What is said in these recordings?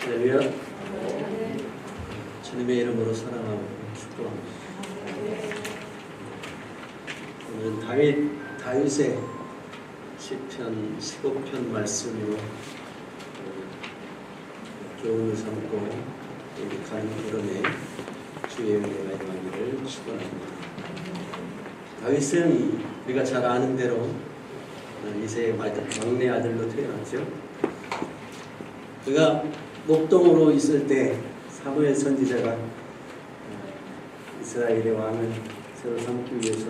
할렐루야. 주님의 이름으로 사랑하고 축복합니다. 오늘은 다윗의 시편 15편 말씀으로 교훈을 삼고 우리 가는 걸음에 주의 은혜가 임하기를 축원합니다. 다윗은 우리가 잘 아는 대로 이새의 막내 아들로 태어났죠. 그가 목동으로 있을 때 사무엘 선지자가 이스라엘의 왕을 새로 삼기 위해서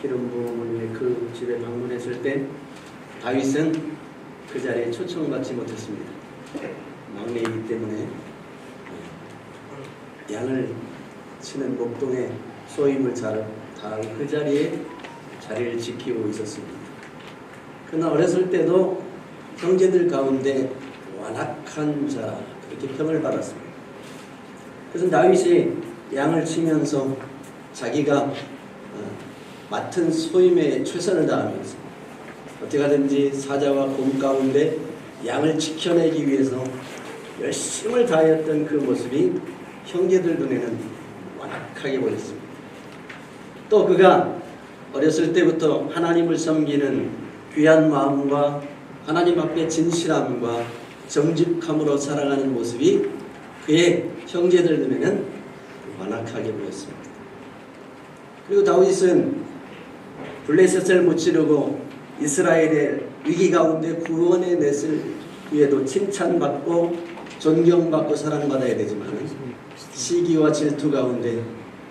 기름 부음을 위해 그 집에 방문했을 때 다윗은 그 자리에 초청받지 못했습니다. 막내이기 때문에 양을 치는 목동의 소임을 다할 그 자리에 자리를 지키고 있었습니다. 그러나 어렸을 때도 형제들 가운데 완악한 자라 그렇게 평을 받았습니다. 그래서 다윗이 양을 치면서 자기가 맡은 소임에 최선을 다하면서 어떻게 하든지 사자와 곰 가운데 양을 지켜내기 위해서 열심을 다하였던 그 모습이 형제들 눈에는 완악하게 보였습니다. 또 그가 어렸을 때부터 하나님을 섬기는 귀한 마음과 하나님 앞에 진실함과 정직함으로 살아가는 모습이 그의 형제들 눈에는 완악하게 보였습니다. 그리고 다윗은 블레셋을 무찌르고 이스라엘의 위기 가운데 구원해 냈을 위에도 칭찬받고 존경받고 사랑받아야 되지만 시기와 질투 가운데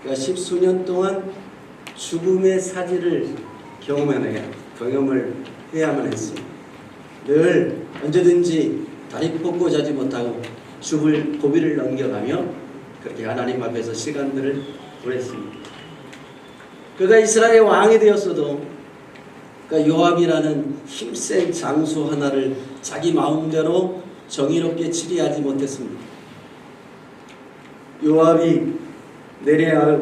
그가 십수년 동안 죽음의 사지를 경험을 해야만 했습니다. 늘 언제든지 다리 뻗고 자지 못하고 죽을 고비를 넘겨가며 그렇게 하나님 앞에서 시간들을 보냈습니다. 그가 이스라엘의 왕이 되었어도 그러니까 요압이라는 힘센 장수 하나를 자기 마음대로 정의롭게 치리하지 못했습니다. 요압이 네레아의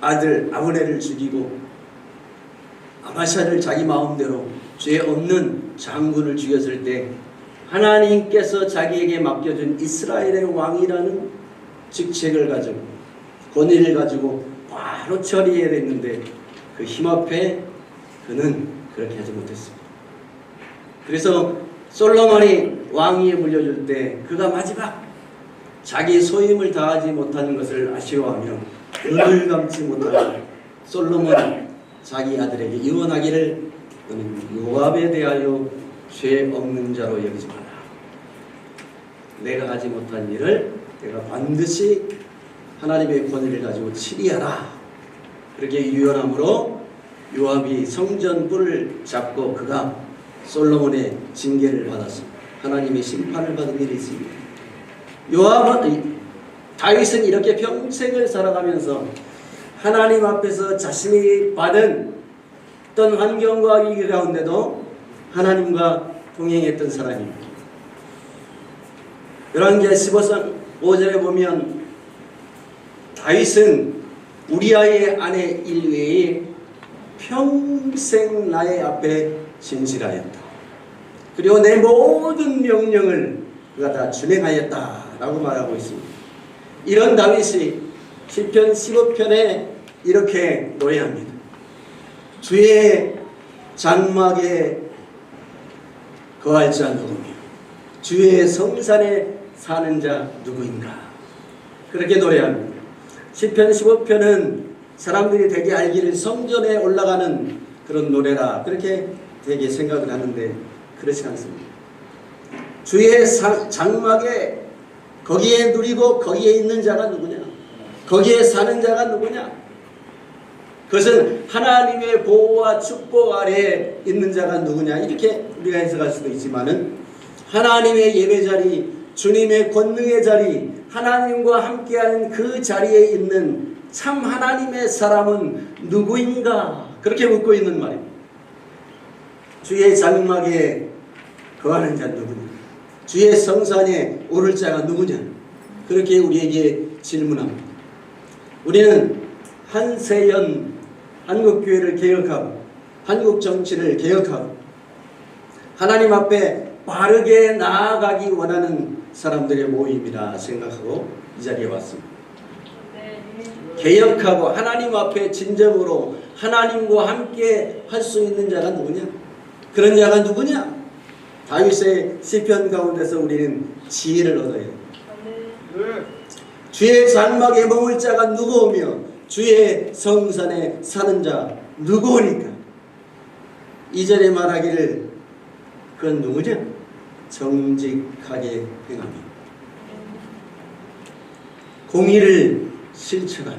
아들 아브넬을 죽이고 아마샤를 자기 마음대로 죄 없는 장군을 죽였을 때 하나님께서 자기에게 맡겨준 이스라엘의 왕이라는 직책을 가지고 권위를 가지고 바로 처리해야 됐는데 그 힘 앞에 그는 그렇게 하지 못했습니다. 그래서 솔로몬이 왕위에 물려줄 때 그가 마지막 자기 소임을 다하지 못하는 것을 아쉬워하며 눈을 감지 못하고 솔로몬이 자기 아들에게 유언하기를 너는 요압에 대하여 죄 없는 자로 여기지 마라. 내가 하지 못한 일을 내가 반드시 하나님의 권위를 가지고 치리하라. 그렇게 유언함으로 요압이 성전 뿔을 잡고 그가 솔로몬의 징계를 받았습니다. 하나님의 심판을 받은 일이 있습니다. 다윗은 이렇게 평생을 살아가면서 하나님 앞에서 자신이 받은 어떤 환경과 위기 가운데도 하나님과 동행했던 사람입니다. 열왕기하 15장 5절에 보면 다윗은 우리아의 아내 일외에 평생 나의 앞에 진실하였다. 그리고 내 모든 명령을 그가 다 준행하였다라고 말하고 있습니다. 이런 다윗이 시편 15편에 이렇게 노래합니다. 주의 장막에 거할 자 누구며 주의 성산에 사는 자 누구인가. 그렇게 노래합니다. 시편 15편은 사람들이 되게 알기를 성전에 올라가는 그런 노래라 그렇게 되게 생각을 하는데 그렇지 않습니다. 주의 장막에 거기에 누리고 거기에 있는 자가 누구냐, 거기에 사는 자가 누구냐, 그것은 하나님의 보호와 축복 아래에 있는 자가 누구냐 이렇게 우리가 해석할 수도 있지만은 하나님의 예배 자리, 주님의 권능의 자리, 하나님과 함께하는 그 자리에 있는 참 하나님의 사람은 누구인가 그렇게 묻고 있는 말입니다. 주의 장막에 거하는 자 누구냐, 주의 성산에 오를 자가 누구냐 그렇게 우리에게 질문합니다. 우리는 한세연 한국교회를 개혁하고 한국 정치를 개혁하고 하나님 앞에 바르게 나아가기 원하는 사람들의 모임이라 생각하고 이 자리에 왔습니다. 개혁하고 하나님 앞에 진정으로 하나님과 함께 할 수 있는 자가 누구냐? 그런 자가 누구냐? 다윗의 시편 가운데서 우리는 지혜를 얻어야 해요. 주의 장막에 머물 자가 누구오며 주의 성산에 사는 자 누구오니까? 2절에 말하기를 그건 누구냐? 정직하게 행하며 공의를 실천하며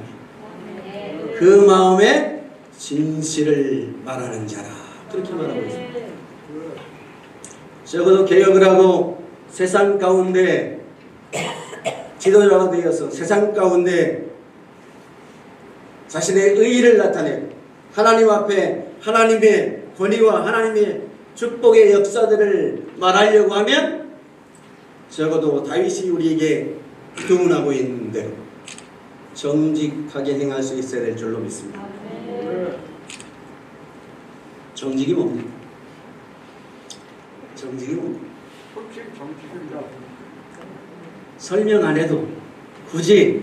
그 마음에 진실을 말하는 자라. 그렇게 말하고 있습니다. 적어도 개혁을 하고 세상 가운데 지도자가 되어서 세상 가운데 자신의 의의를 나타내고 하나님 앞에 하나님의 권위와 하나님의 축복의 역사들을 말하려고 하면 적어도 다윗이 우리에게 교훈하고 있는 대로 정직하게 행할 수 있어야 될 줄로 믿습니다. 정직이 뭡니까? 정직이 뭡니까? 설명 안 해도 굳이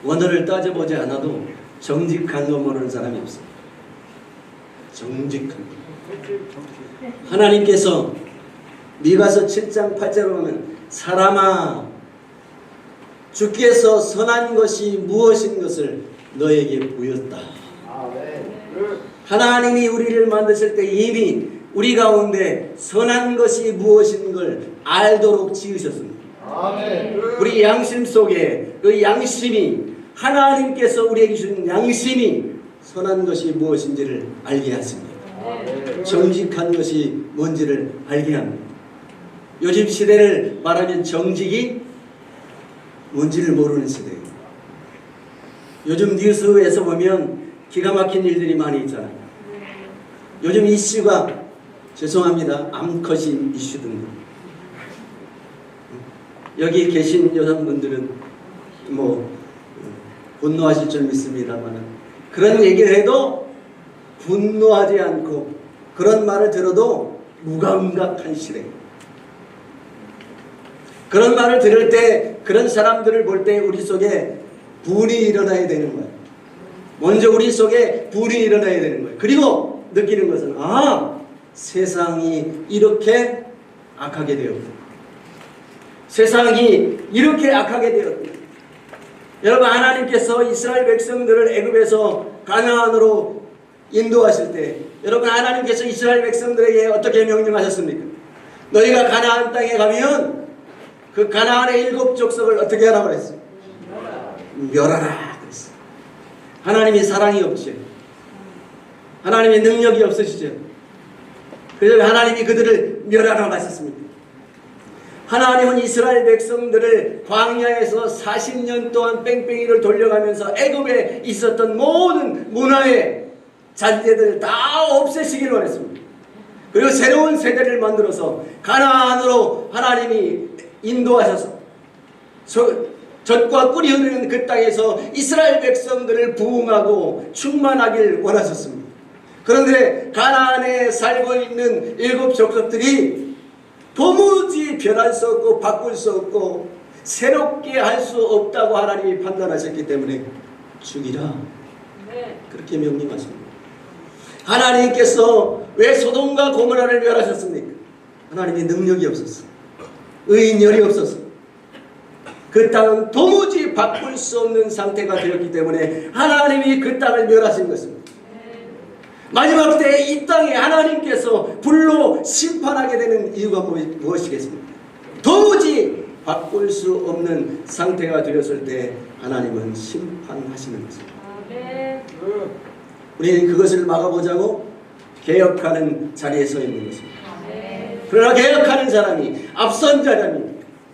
원어를 따져보지 않아도 정직한 거 모르는 사람이 없어요. 정직한 거. 하나님께서 미가서 7장 8절로 보면 사람아 주께서 선한 것이 무엇인 것을 너에게 보였다. 하나님이 우리를 만드실 때 이미 우리 가운데 선한 것이 무엇인 걸 알도록 지으셨습니다. 우리 양심 속에 그 양심이 하나님께서 우리에게 주신 양심이 선한 것이 무엇인지를 알게 하십니다. 정직한 것이 뭔지를 알게 합니다. 요즘 시대를 말하면 정직이 뭔지를 모르는 시대예요. 요즘 뉴스에서 보면 기가 막힌 일들이 많이 있잖아요. 요즘 이슈가 죄송합니다. 암컷인 이슈든가. 여기 계신 여성분들은 뭐 분노하실 줄 믿습니다만 그런 얘기를 해도 분노하지 않고 그런 말을 들어도 무감각한 시대. 그런 말을 들을 때 그런 사람들을 볼 때 우리 속에 분이 일어나야 되는 거예요. 먼저 우리 속에 분이 일어나야 되는 거예요. 그리고 느끼는 것은 세상이 이렇게 악하게 되었고 세상이 이렇게 악하게 되었고 여러분 하나님께서 이스라엘 백성들을 애굽에서 가나안으로 인도하실 때 여러분 하나님께서 이스라엘 백성들에게 어떻게 명령하셨습니까? 너희가 가나안 땅에 가면 그 가나안의 7 족속을 어떻게 하라고 그랬어요? 멸하라 그랬어요. 하나님이 사랑이 없죠. 하나님의 능력이 없으시죠. 그래서 하나님이 그들을 멸하라고 하셨습니다. 하나님은 이스라엘 백성들을 광야에서 40년 동안 뺑뺑이를 돌려가면서 애굽에 있었던 모든 문화의 잔재들을 다 없애시기를 원했습니다. 그리고 새로운 세대를 만들어서 가나안으로 하나님이 인도하셔서 젖과 꿀이 흐르는 그 땅에서 이스라엘 백성들을 부흥하고 충만하길 원하셨습니다. 그런데 가나안에 살고 있는 7 족속들이 도무지 변할 수 없고 바꿀 수 없고 새롭게 할 수 없다고 하나님이 판단하셨기 때문에 죽이라. 그렇게 명령하십니다. 하나님께서 왜 소돔과 고모라를 멸하셨습니까? 하나님이 능력이 없었어. 의인열이 없었어. 그 땅은 도무지 바꿀 수 없는 상태가 되었기 때문에 하나님이 그 땅을 멸하신 것입니다. 마지막 때에 이 땅에 하나님께서 불로 심판하게 되는 이유가 무엇이겠습니까? 도무지 바꿀 수 없는 상태가 되었을 때 하나님은 심판하시는 것입니다. 우리는 그것을 막아보자고 개혁하는 자리에 서 있는 것입니다. 그러나 개혁하는 사람이 앞선 사람이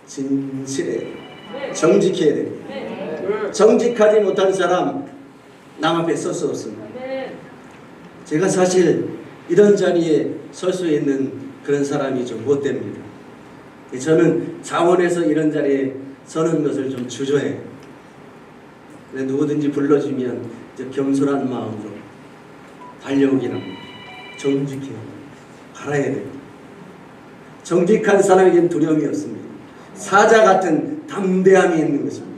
진실해야 돼요. 정직해야 돼요. 정직하지 못한 사람 남 앞에 설 수 없습니다. 제가 사실 이런 자리에 설 수 있는 그런 사람이 좀 못됩니다. 저는 자원에서 이런 자리에 서는 것을 좀 주저해요. 누구든지 불러주면 겸손한 마음으로 달려오긴 합니다. 정직해요. 알아야 돼요. 정직한 사람에겐 두려움이 없습니다. 사자 같은 담대함이 있는 것입니다.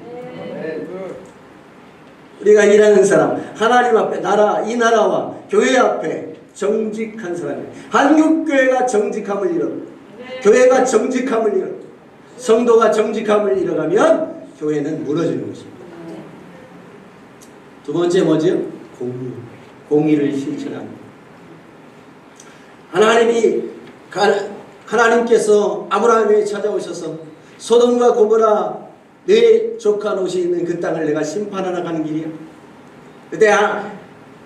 우리가 일하는 사람, 하나님 앞에 이 나라와 교회 앞에 정직한 사람이에요. 한국교회가 정직함을 잃어, 교회가 정직함을 잃어, 성도가 정직함을 잃어가면 교회는 무너지는 것입니다. 두 번째 뭐죠? 공의를 실천합니다. 하나님께서 아브라함에게 찾아오셔서 소돔과 고모라 내 조카 롯이 있는 그 땅을 내가 심판하러 가는 길이야. 그때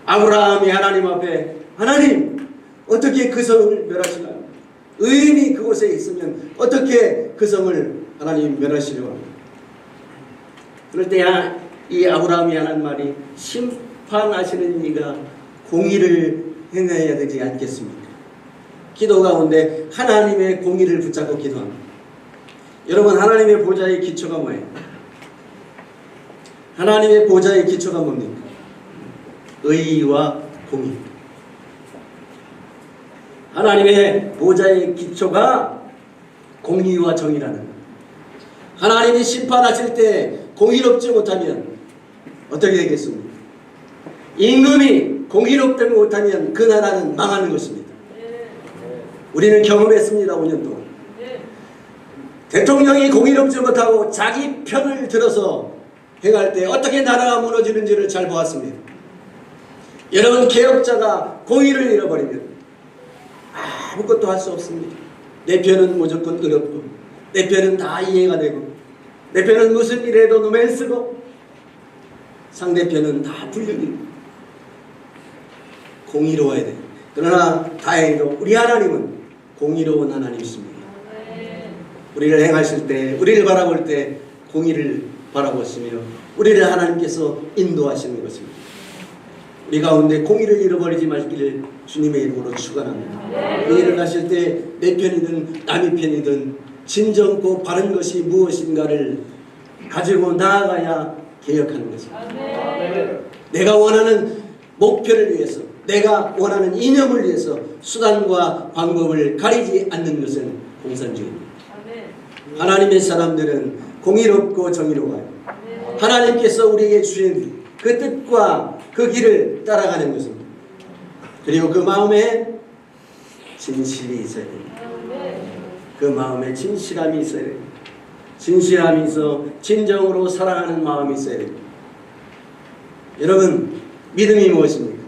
아브라함이 하나님 앞에, 하나님 어떻게 그 성을 멸하시나요? 의인이 그곳에 있으면 어떻게 그 성을 하나님 멸하시려고 합니까? 그럴 때 이 아브라함이 하는 말이, 심판하시는 이가 공의를 행해야 되지 않겠습니까? 기도 가운데 하나님의 공의를 붙잡고 기도합니다. 여러분, 하나님의 보좌의 기초가 뭐예요? 하나님의 보좌의 기초가 뭡니까? 의와 공의. 하나님의 보좌의 기초가 공의와 정의라는 것. 하나님이 심판하실 때 공의롭지 못하면 어떻게 되겠습니까? 임금이 공의롭지 못하면 그 나라는 망하는 것입니다. 우리는 경험했습니다. 5년 동안. 대통령이 공의롭지 못하고 자기 편을 들어서 행할 때 어떻게 나라가 무너지는지를 잘 보았습니다. 여러분, 개혁자가 공의를 잃어버리면 아무것도 할 수 없습니다. 내 편은 무조건 의롭고, 내 편은 다 이해가 되고, 내 편은 무슨 일에도 노면 쓰고, 상대편은 다 불륜이고, 공의로워야 돼요. 그러나 다행히도 우리 하나님은 공의로운 하나님이십니다. 우리를 행하실 때, 우리를 바라볼 때 공의를 바라보시며 우리를 하나님께서 인도하시는 것입니다. 우리 가운데 공의를 잃어버리지 말기를 주님의 이름으로 축원합니다. 이 일을 하실 때 내 편이든 남의 편이든 진정고 바른 것이 무엇인가를 가지고 나아가야 개혁하는 것입니다. 내가 원하는 목표를 위해서, 내가 원하는 이념을 위해서 수단과 방법을 가리지 않는 것은 공산주의입니다. 하나님의 사람들은 공의롭고 정의로워요. 하나님께서 우리에게 주신 그 뜻과 그 길을 따라가는 것입니다. 그리고 그 마음에 진실이 있어야 됩니다. 그 마음에 진실함이 있어야 됩니다. 진실함이 있어 진정으로 사랑하는 마음이 있어야 됩니다. 여러분, 믿음이 무엇입니까?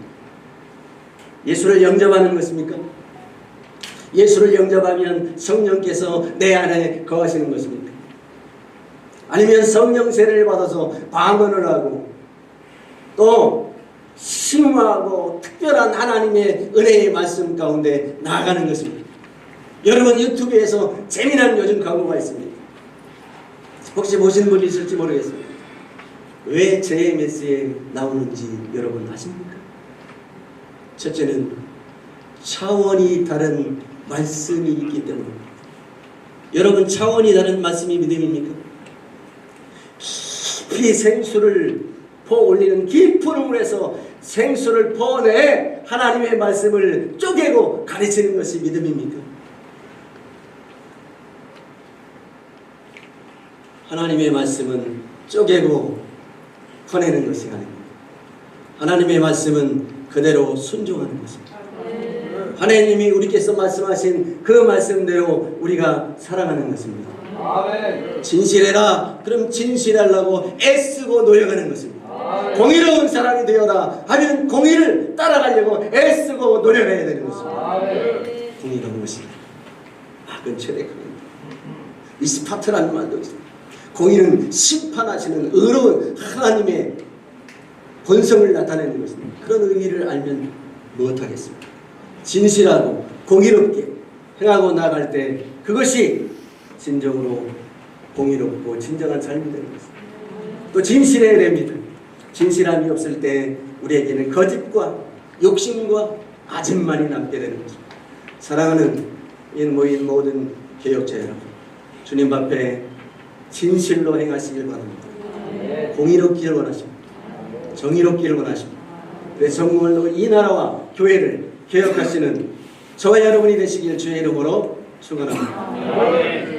예수를 영접하는 것입니까? 예수를 영접하면 성령께서 내 안에 거하시는 것입니까? 아니면 성령 세례를 받아서 방언을 하고 또 심오하고 특별한 하나님의 은혜의 말씀 가운데 나아가는 것입니다. 여러분, 유튜브에서 재미난 요즘 광고가 있습니다. 혹시 보시는 분이 있을지 모르겠습니다. 왜 JMS에 나오는지 여러분 아십니까? 첫째는 차원이 다른 말씀이 있기 때문입니다. 여러분, 차원이 다른 말씀이 믿음입니까? 깊이 생수를 퍼올리는 깊은 물에서 생수를 퍼내 하나님의 말씀을 쪼개고 가르치는 것이 믿음입니까? 하나님의 말씀은 쪼개고 퍼내는 것이 아닙니다. 하나님의 말씀은 그대로 순종하는 것입니다. 하나님이 우리께서 말씀하신 그 말씀대로 우리가 살아가는 것입니다. 진실해라. 그럼 진실하려고 애쓰고 노력하는 것입니다. 공의로운 사람이 되어라 하면 공의를 따라가려고 애쓰고 노력해야 되는 것입니다. 공의로운 것입니다. 그건 최대 공의입니다. 미스파트라는 말도 있습니다. 공의는 심판하시는 의로운 하나님의 본성을 나타내는 것입니다. 그런 의미를 알면 무엇하겠습니까? 진실하고 공의롭게 행하고 나갈 때 그것이 진정으로 공의롭고 진정한 삶이 되는 것입니다. 또 진실해야 됩니다. 진실함이 없을 때 우리에게는 거짓과 욕심과 아집만이 남게 되는 것입니다. 사랑하는 이 모인 모든 개혁자 여러분, 주님 앞에 진실로 행하시길 바랍니다. 공의롭기를 원하십니다. 정의롭기를 원하십니다. 그래서 정말로 이 나라와 교회를 개혁하시는 저와 여러분이 되시길 주의 이름으로 축원합니다.